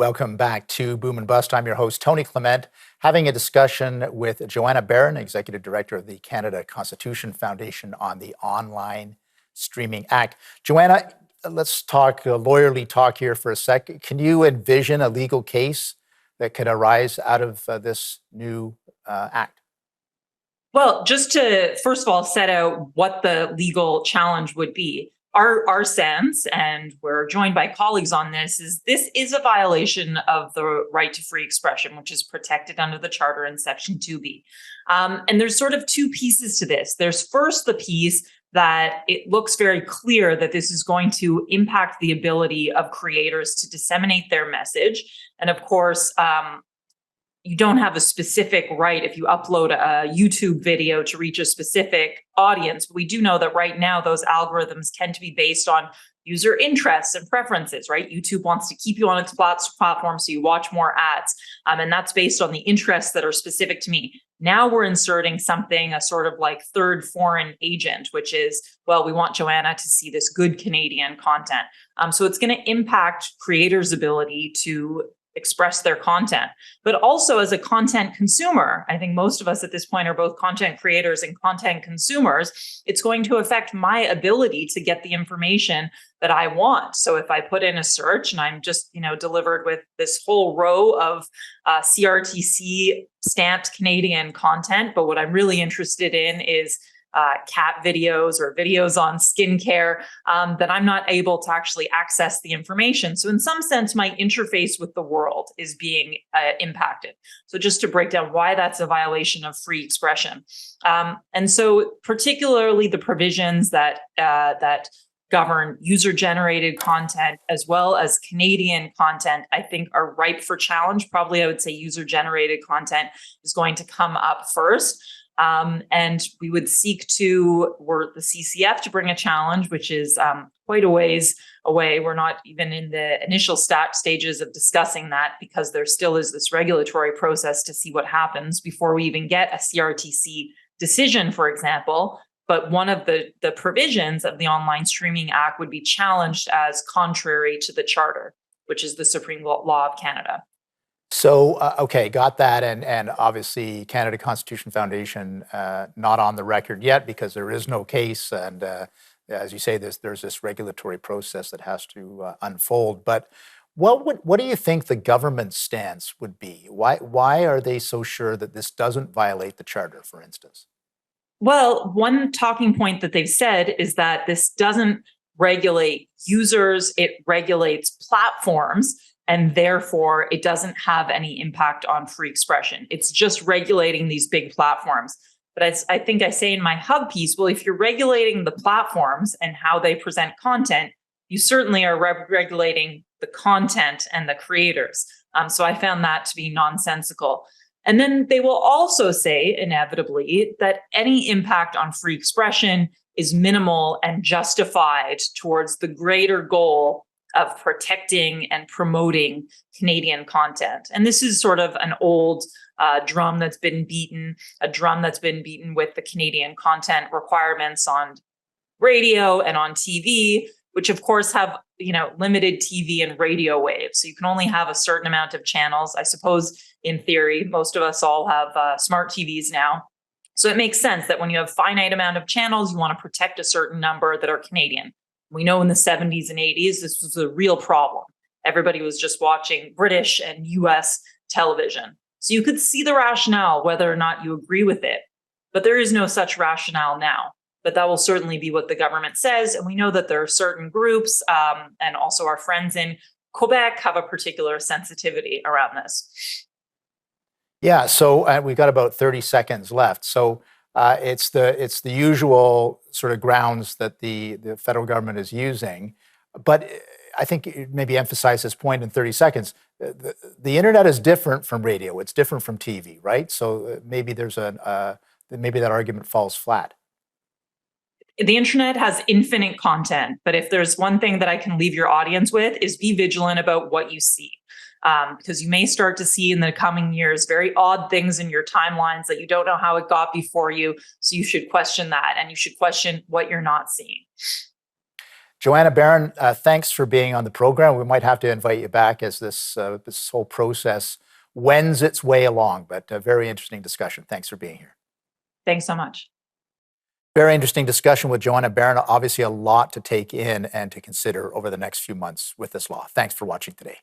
Welcome back to Boom and Bust. I'm your host, Tony Clement, having a discussion with Joanna Baron, Executive Director of the Canada Constitution Foundation, on the Online Streaming Act. Joanna, let's talk lawyerly talk here for a second. Can you envision a legal case that could arise out of this new act? Well, just to first of all set out what the legal challenge would be. Our sense, and we're joined by colleagues on this is a violation of the right to free expression, which is protected under the Charter in Section 2B. And there's sort of two pieces to this. There's first the piece that it looks very clear that this is going to impact the ability of creators to disseminate their message. And of course, you don't have a specific right if you upload a YouTube video to reach a specific audience. But we do know that right now those algorithms tend to be based on user interests and preferences, right? YouTube wants to keep you on its platform so you watch more ads. And that's based on the interests that are specific to me. Now we're inserting something, a sort of like third foreign agent, which is, well, we want Joanna to see this good Canadian content. So it's going to impact creators' ability to express their content, but also as a content consumer. I think most of us at this point are both content creators and content consumers. It's going to affect my ability to get the information that I want. So if I put in a search and I'm just, delivered with this whole row of CRTC stamped Canadian content, but what I'm really interested in is cat videos or videos on skincare, that I'm not able to actually access the information. So in some sense, my interface with the world is being impacted. So just to break down why that's a violation of free expression. And so particularly the provisions that govern user-generated content as well as Canadian content, I think are ripe for challenge. Probably I would say user-generated content is going to come up first. And we would seek the CCF to bring a challenge, which is quite a ways away. We're not even in the initial stages of discussing that because there still is this regulatory process to see what happens before we even get a CRTC decision, for example. But one of the provisions of the Online Streaming Act would be challenged as contrary to the Charter, which is the Supreme Law of Canada. So, okay, got that. And obviously, Canada Constitution Foundation, not on the record yet because there is no case. And as you say, there's this regulatory process that has to unfold. But what do you think the government's stance would be? Why are they so sure that this doesn't violate the Charter, for instance? Well, one talking point that they've said is that this doesn't regulate users, it regulates platforms. And therefore, it doesn't have any impact on free expression. It's just regulating these big platforms. But I think I say in my hub piece, well, if you're regulating the platforms and how they present content, you certainly are regulating the content and the creators. So I found that to be nonsensical. And then they will also say, inevitably, that any impact on free expression is minimal and justified towards the greater goal of protecting and promoting Canadian content. And this is sort of an old drum that's been beaten, with the Canadian content requirements on radio and on TV, which of course have, limited TV and radio waves. So you can only have a certain amount of channels. I suppose in theory, most of us all have smart TVs now. So it makes sense that when you have a finite amount of channels, you want to protect a certain number that are Canadian. We know in the 70s and 80s, this was a real problem. Everybody was just watching British and US television. So you could see the rationale, whether or not you agree with it. But there is no such rationale now. But that will certainly be what the government says. And we know that there are certain groups and also our friends in Quebec have a particular sensitivity around this. Yeah, so we've got about 30 seconds left. So it's the usual sort of grounds that the federal government is using, but I think maybe emphasize this point in 30 seconds. The internet is different from radio; it's different from TV, right? So maybe maybe that argument falls flat. The internet has infinite content, but if there's one thing that I can leave your audience with is be vigilant about what you see. Because you may start to see in the coming years very odd things in your timelines that you don't know how it got before you. So you should question that, and you should question what you're not seeing. Joanna Baron, thanks for being on the program. We might have to invite you back as this whole process wends its way along, but a very interesting discussion. Thanks for being here. Thanks so much. Very interesting discussion with Joanna Baron. Obviously, a lot to take in and to consider over the next few months with this law. Thanks for watching today.